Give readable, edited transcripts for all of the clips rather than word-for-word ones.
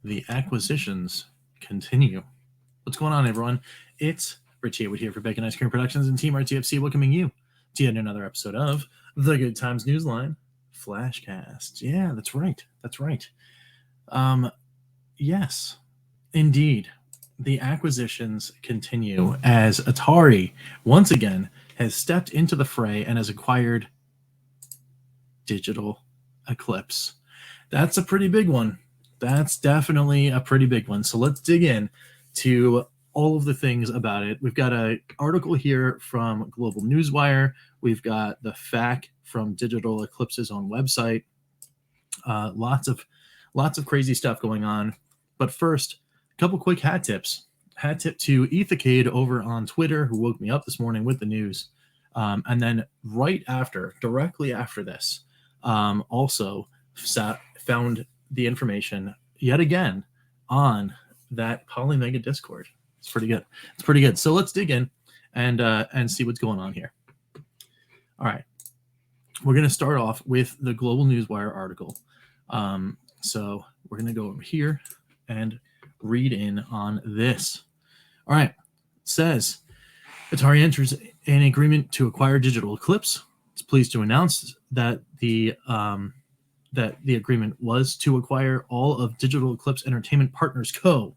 the acquisitions continue. What's going on, everyone? It's Rich Haywood here for Bacon Ice Cream Productions and Team RTFC, welcoming you to yet another episode of the Good Times Newsline Flashcast. Yeah, that's right. That's right. Yes, indeed. The acquisitions continue as Atari, once again, has stepped into the fray and has acquired Digital Eclipse. That's a pretty big one. That's definitely a pretty big one. So let's dig in to all of the things about it. We've got an article here from Global Newswire. We've got the FAQ from Digital Eclipse's own website. Lots of crazy stuff going on. But first, a couple quick hat tips. Hat tip to Evercade over on Twitter, who woke me up this morning with the news. And then right after, directly after this, also found the information yet again on that Polymega Discord. It's pretty good. It's pretty good. So let's dig in and see what's going on here. All right. We're going to start off with the Global Newswire article. So we're going to go over here and read in on this. All right. It says, Atari enters an agreement to acquire Digital Eclipse. It's pleased to announce that the agreement was to acquire all of Digital Eclipse Entertainment Partners Co.,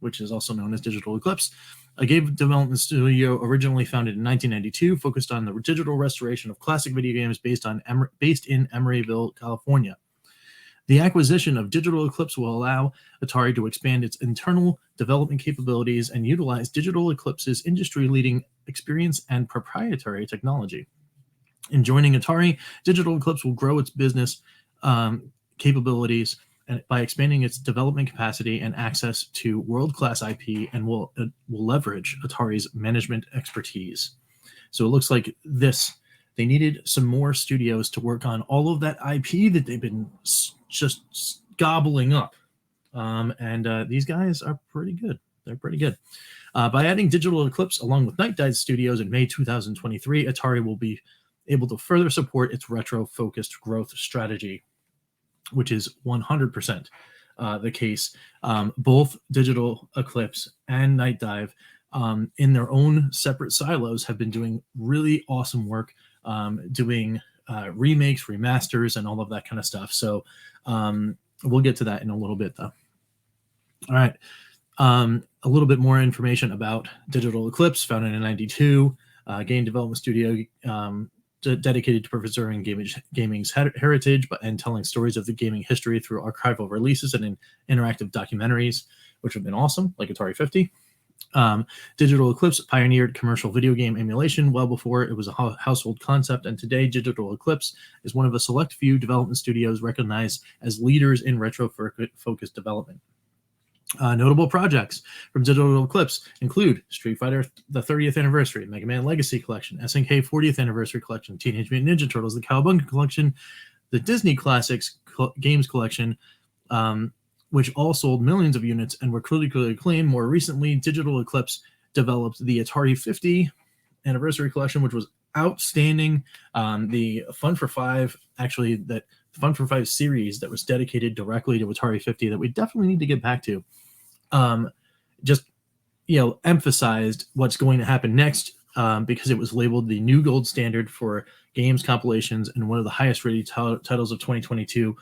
which is also known as Digital Eclipse, a game development studio originally founded in 1992, focused on the digital restoration of classic video games based in Emeryville, California. The acquisition of Digital Eclipse will allow Atari to expand its internal development capabilities and utilize Digital Eclipse's industry-leading experience and proprietary technology. In joining Atari, Digital Eclipse will grow its business capabilities by expanding its development capacity and access to world-class IP, and will leverage Atari's management expertise. So it looks like they needed some more studios to work on all of that IP that they've been just gobbling up. And these guys are pretty good. They're pretty good. By adding Digital Eclipse along with Night Dive Studios in May 2023, Atari will be able to further support its retro-focused growth strategy, which is 100% the case. Both Digital Eclipse and Night Dive, in their own separate silos, have been doing really awesome work, doing remakes, remasters, and all of that kind of stuff. So we'll get to that in a little bit, though. All right. A little bit more information about Digital Eclipse, founded in 1992, game development studio dedicated to preserving gaming's heritage and telling stories of the gaming history through archival releases and in interactive documentaries, which have been awesome, like Atari 50. Digital Eclipse pioneered commercial video game emulation well before it was a household concept, and today Digital Eclipse is one of a select few development studios recognized as leaders in retro-focused development. Notable projects from Digital Eclipse include Street Fighter, the 30th Anniversary, Mega Man Legacy Collection, SNK 40th Anniversary Collection, Teenage Mutant Ninja Turtles, the Cowabunga Collection, the Disney Classics Games Collection, which all sold millions of units and were critically acclaimed. More recently, Digital Eclipse developed the Atari 50 Anniversary Collection, which was outstanding. The Fun for Five series that was dedicated directly to Atari 50 that we definitely need to get back to. Emphasized what's going to happen next, because it was labeled the new gold standard for games compilations and one of the highest rated titles of 2022.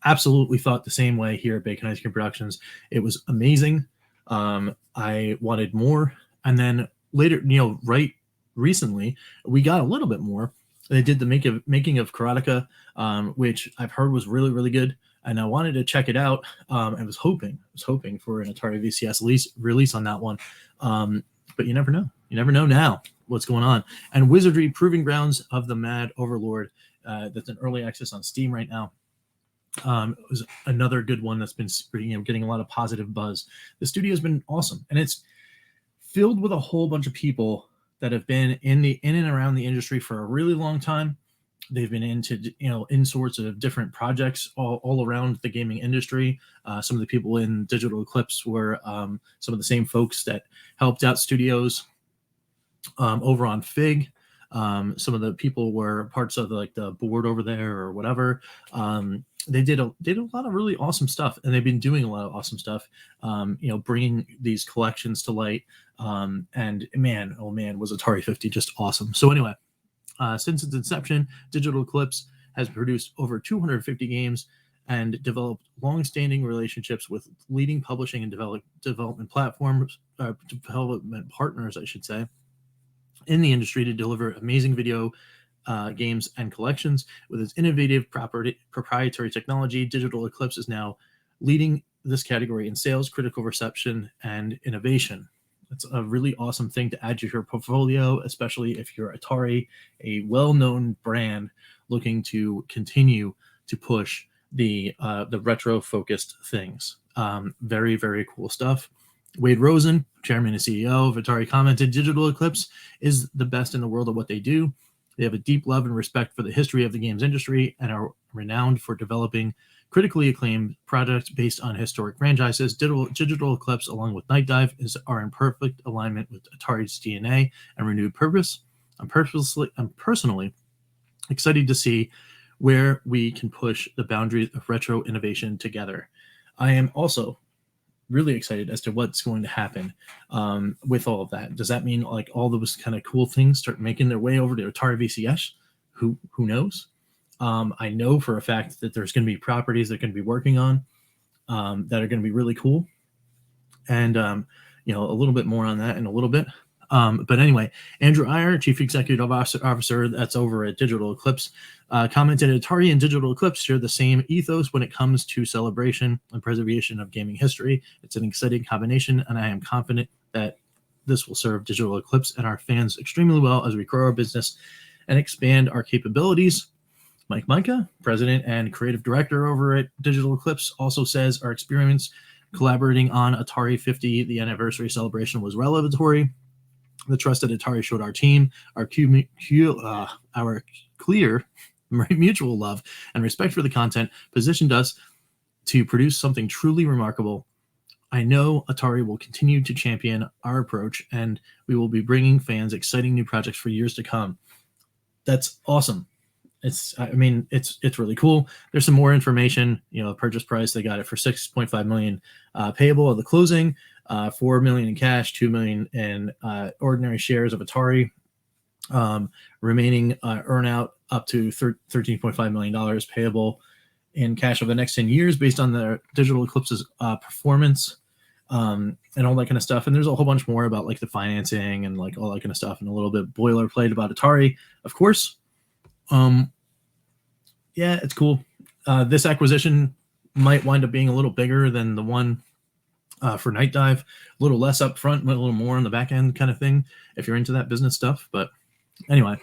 Absolutely thought the same way here at Bacon Ice Cream Productions. It was amazing. I wanted more. And then later, right recently, we got a little bit more. They did the making of Karateka, which I've heard was really, really good. And I wanted to check it out. I was hoping for an Atari VCS release on that one. But you never know. You never know now what's going on. And Wizardry Proving Grounds of the Mad Overlord, that's in early access on Steam right now. It was another good one that's been getting a lot of positive buzz. The studio's been awesome, and it's filled with a whole bunch of people that have been in and around the industry for a really long time. They've been in sorts of different projects all around the gaming industry. Some of the people in Digital Eclipse were some of the same folks that helped out studios over on Fig. Some of the people were parts of the board over there or whatever. they did a lot of really awesome stuff, and they've been doing a lot of awesome stuff, bringing these collections to light. And man, oh man, was Atari 50 just awesome. So anyway, since its inception, Digital Eclipse has produced over 250 games and developed long-standing relationships with leading publishing and development platforms, development partners, I should say, in the industry to deliver amazing video games and collections. With its innovative proprietary technology, Digital Eclipse is now leading this category in sales, critical reception, and innovation. It's a really awesome thing to add to your portfolio, especially if you're Atari, a well-known brand looking to continue to push the retro-focused things. Very, very cool stuff. Wade Rosen, chairman and CEO of Atari, commented, "Digital Eclipse is the best in the world at what they do. They have a deep love and respect for the history of the games industry and are renowned for developing critically acclaimed projects based on historic franchises. Digital Eclipse, along with Night Dive, are in perfect alignment with Atari's DNA and renewed purpose. I'm personally excited to see where we can push the boundaries of retro innovation together." I am also really excited as to what's going to happen with all of that. Does that mean like all those kind of cool things start making their way over to Atari VCS? Who knows? I know for a fact that there's going to be properties they're going to be working on that are going to be really cool. And, a little bit more on that in a little bit. But anyway, Andrew Iyer, Chief Executive Officer that's over at Digital Eclipse, commented, "Atari and Digital Eclipse share the same ethos when it comes to celebration and preservation of gaming history. It's an exciting combination, and I am confident that this will serve Digital Eclipse and our fans extremely well as we grow our business and expand our capabilities." Mike Micah, President and Creative Director over at Digital Eclipse, also says, "Our experience collaborating on Atari 50, the anniversary celebration, was revelatory. The trust that Atari showed our team, our clear mutual love and respect for the content positioned us to produce something truly remarkable. I know Atari will continue to champion our approach, and we will be bringing fans exciting new projects for years to come." That's awesome. It's really cool. There's some more information. Purchase price, they got it for $6.5 million payable at the closing, $4 million in cash, $2 million in ordinary shares of Atari. Remaining earnout up to $13.5 million payable in cash over the next 10 years based on the Digital Eclipse's performance, and all that kind of stuff. And there's a whole bunch more about like the financing and like all that kind of stuff, and a little bit boilerplate about Atari, of course. Yeah, it's cool. This acquisition might wind up being a little bigger than the one for Night Dive, a little less up front, but a little more on the back end kind of thing if you're into that business stuff. But anyway,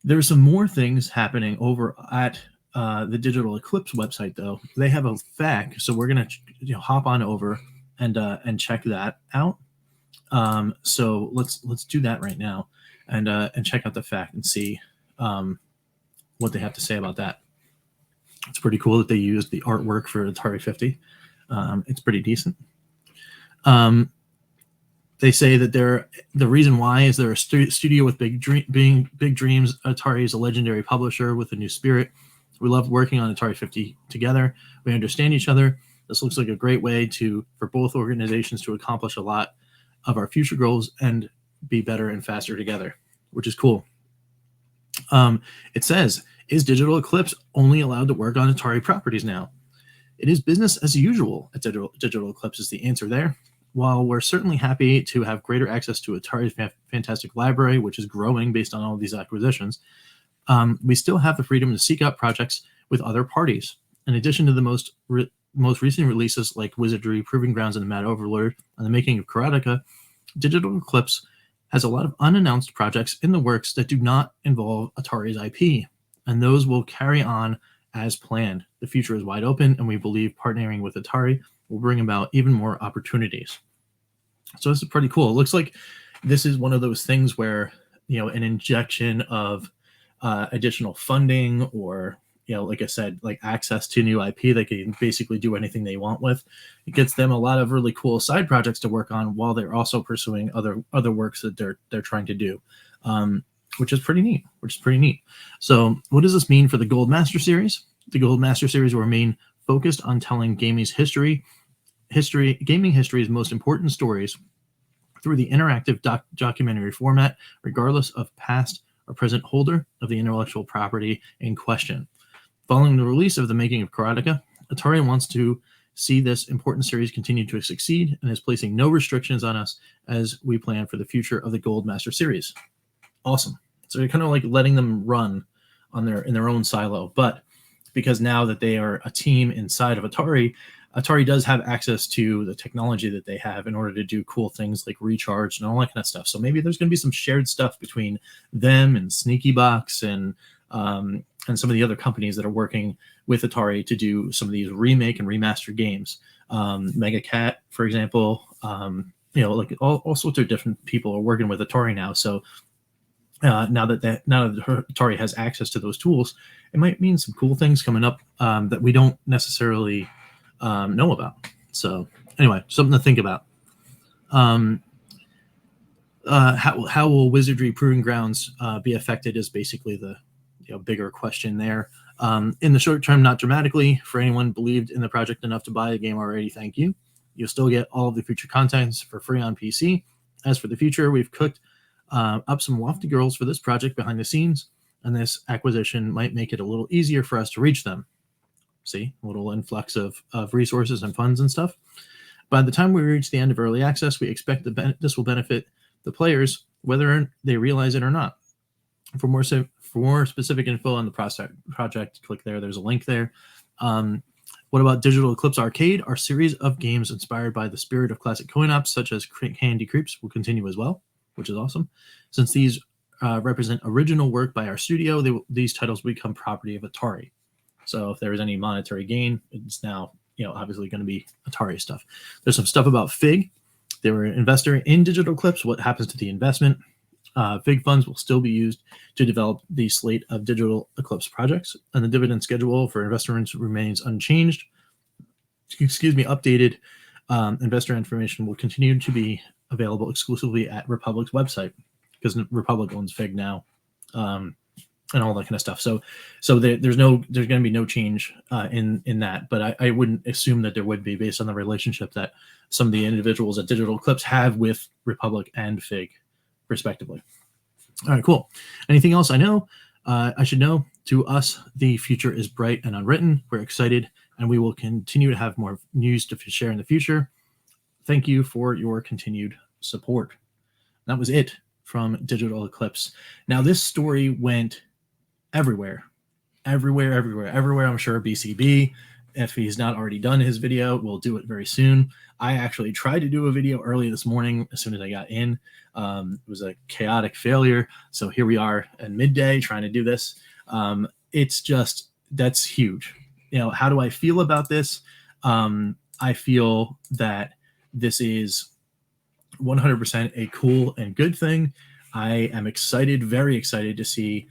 there's some more things happening over at the Digital Eclipse website, though. They have a FAQ, so we're gonna hop on over and check that out. So let's do that right now and check out the FAQ and see what they have to say about that. It's pretty cool that they used the artwork for Atari 50. It's pretty decent. They say that the reason why is they're a studio with big dreams. Atari is a legendary publisher with a new spirit. We love working on Atari 50 together. We understand each other. This looks like a great way for both organizations to accomplish a lot of our future goals and be better and faster together, which is cool. It says, "Is Digital Eclipse only allowed to work on Atari properties now?" It is business as usual at Digital Eclipse is the answer there. While we're certainly happy to have greater access to Atari's fantastic library, which is growing based on all of these acquisitions, we still have the freedom to seek out projects with other parties. In addition to the most recent releases like Wizardry, Proving Grounds, and the Mad Overlord, and the making of Karateka, Digital Eclipse has a lot of unannounced projects in the works that do not involve Atari's IP, and those will carry on as planned. The future is wide open, and we believe partnering with Atari will bring about even more opportunities. So this is pretty cool. It looks like this is one of those things where, an injection of additional funding or, like I said, like access to new IP, they can basically do anything they want with. It gets them a lot of really cool side projects to work on while they're also pursuing other works that they're trying to do, which is pretty neat. So what does this mean for the Gold Master Series? The Gold Master Series will remain focused on telling gaming history's most important stories through the interactive documentary format, regardless of past or present holder of the intellectual property in question. Following the release of The Making of Karateka, Atari wants to see this important series continue to succeed and is placing no restrictions on us as we plan for the future of the Gold Master Series. Awesome. So you're kind of like letting them run on in their own silo, but because now that they are a team inside of Atari, Atari does have access to the technology that they have in order to do cool things like Recharge and all that kind of stuff. So maybe there's going to be some shared stuff between them and Sneaky Box and some of the other companies that are working with Atari to do some of these remake and remastered games. Mega Cat, for example, like all sorts of different people are working with Atari now. So now that Atari has access to those tools, it might mean some cool things coming up that we don't necessarily know about. So anyway, something to think about. How will Wizardry Proving Grounds be affected is basically the bigger question there. In the short term, not dramatically. For anyone believed in the project enough to buy the game already, thank you. You'll still get all of the future contents for free on PC. As for the future, we've cooked up some lofty goals for this project behind the scenes, and this acquisition might make it a little easier for us to reach them. See, a little influx of resources and funds and stuff. By the time we reach the end of early access, we expect this will benefit the players, whether they realize it or not. For more specific info on the project, click there. There's a link there. What about Digital Eclipse Arcade? Our series of games inspired by the spirit of classic coin-ops, such as Candy Creeps, will continue as well, which is awesome. Since these represent original work by our studio, these titles become property of Atari. So if there is any monetary gain, it's now obviously going to be Atari stuff. There's some stuff about Fig. They were an investor in Digital Eclipse. What happens to the investment? Fig funds will still be used to develop the slate of Digital Eclipse projects, and the dividend schedule for investors remains unchanged. Updated investor information will continue to be available exclusively at Republic's website, because Republic owns Fig now, and all that kind of stuff. So there's going to be no change in that, but I wouldn't assume that there would be, based on the relationship that some of the individuals at Digital Eclipse have with Republic and Fig, respectively. All right, cool. Anything else I should know? To us, the future is bright and unwritten. We're excited, and we will continue to have more news to share in the future. Thank you for your continued support. That was it from Digital Eclipse. Now, this story went everywhere. I'm sure BCB, if he's not already done his video, will do it very soon. I actually tried to do a video early this morning as soon as I got in. It was a chaotic failure. So here we are at midday trying to do this. It's just, that's huge. How do I feel about this? I feel that this is 100% a cool and good thing. I am excited, very excited to see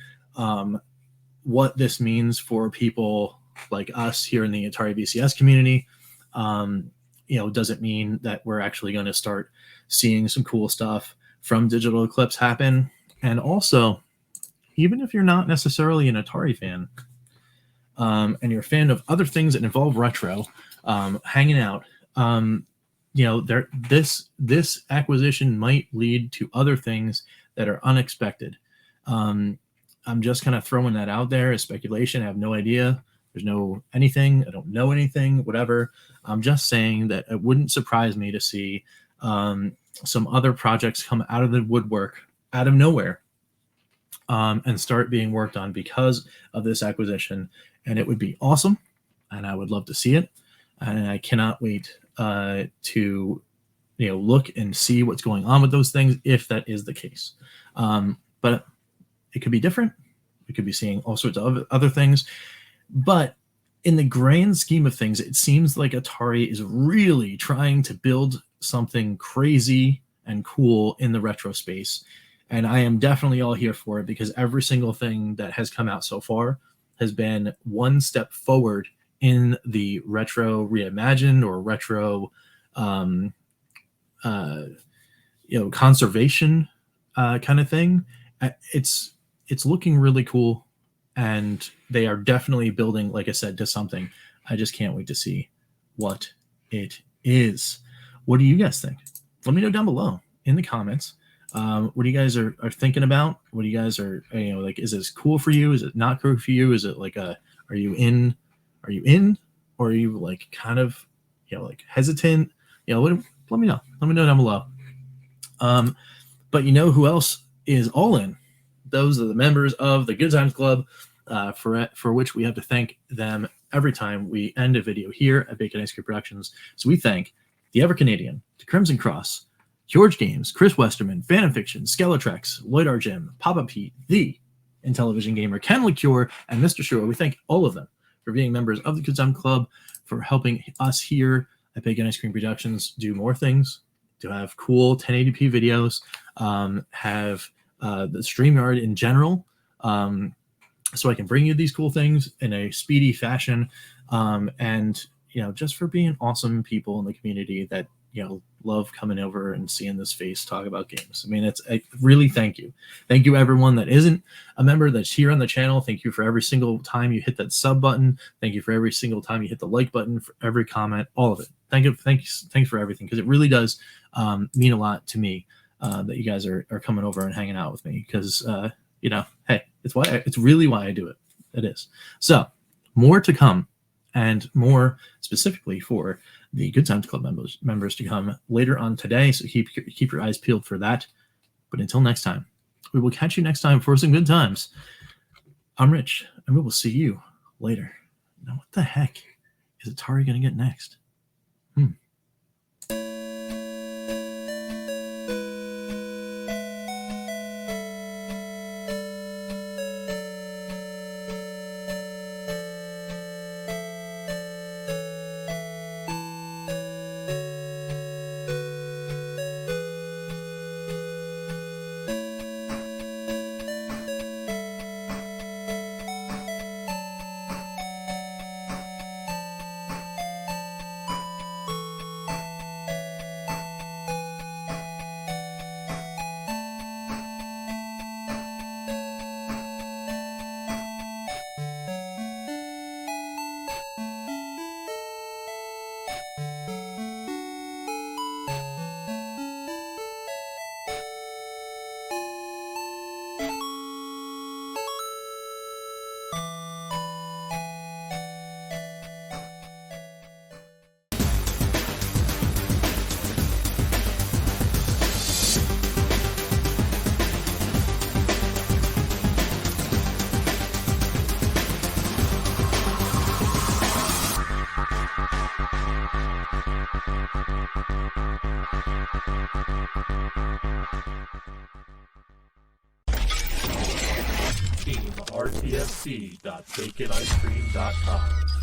what this means for people like us here in the Atari VCS community. Does it mean that we're actually going to start seeing some cool stuff from Digital Eclipse happen? And also, even if you're not necessarily an Atari fan, and you're a fan of other things that involve retro, hanging out, this acquisition might lead to other things that are unexpected. I'm just kind of throwing that out there as speculation. I have no idea. There's no anything. I don't know anything, whatever. I'm just saying that it wouldn't surprise me to see some other projects come out of the woodwork, out of nowhere, and start being worked on because of this acquisition. And it would be awesome, and I would love to see it. And I cannot wait to look and see what's going on with those things, if that is the case. But it could be different. We could be seeing all sorts of other things. But in the grand scheme of things, it seems like Atari is really trying to build something crazy and cool in the retro space. And I am definitely all here for it, because every single thing that has come out so far has been one step forward in the retro reimagined or retro conservation kind of thing. It's looking really cool, and they are definitely building, like I said, to something. I just can't wait to see what it is. What do you guys think? Let me know down below in the comments. What do you guys are thinking about? What do you guys are, like, is this cool for you? Is it not cool for you? Is it like are you in, or are you like kind of, like hesitant? Let me know. Let me know down below. But you know who else is all in? Those are the members of the Good Times Club, for which we have to thank them every time we end a video here at Bacon Ice Cream Productions. So we thank the EverCanadian, the Crimson Cross, George Games, Chris Westerman, Phantom Fiction, Skeletrex, Lloyd R. Jim, Papa Pete, the Intellivision Gamer, Ken LaCure, and Mr. Shore. We thank all of them for being members of the Good Times Club, for helping us here at Bacon Ice Cream Productions do more things, to have cool 1080p videos, have the StreamYard in general, so I can bring you these cool things in a speedy fashion, and just for being awesome people in the community that love coming over and seeing this face talk about games. I mean, I really thank you everyone that isn't a member that's here on the channel. Thank you for every single time you hit that sub button. Thank you for every single time you hit the like button, for every comment, all of it. Thanks for everything, because it really does mean a lot to me that you guys are coming over and hanging out with me, because hey, it's really why I do it. It is. So more to come, and more specifically for the Good Times Club members to come later on today. So keep your eyes peeled for that. But until next time, we will catch you next time for some good times. I'm Rich, and we will see you later. Now, what the heck is Atari going to get next? RTSC.baconicecream.com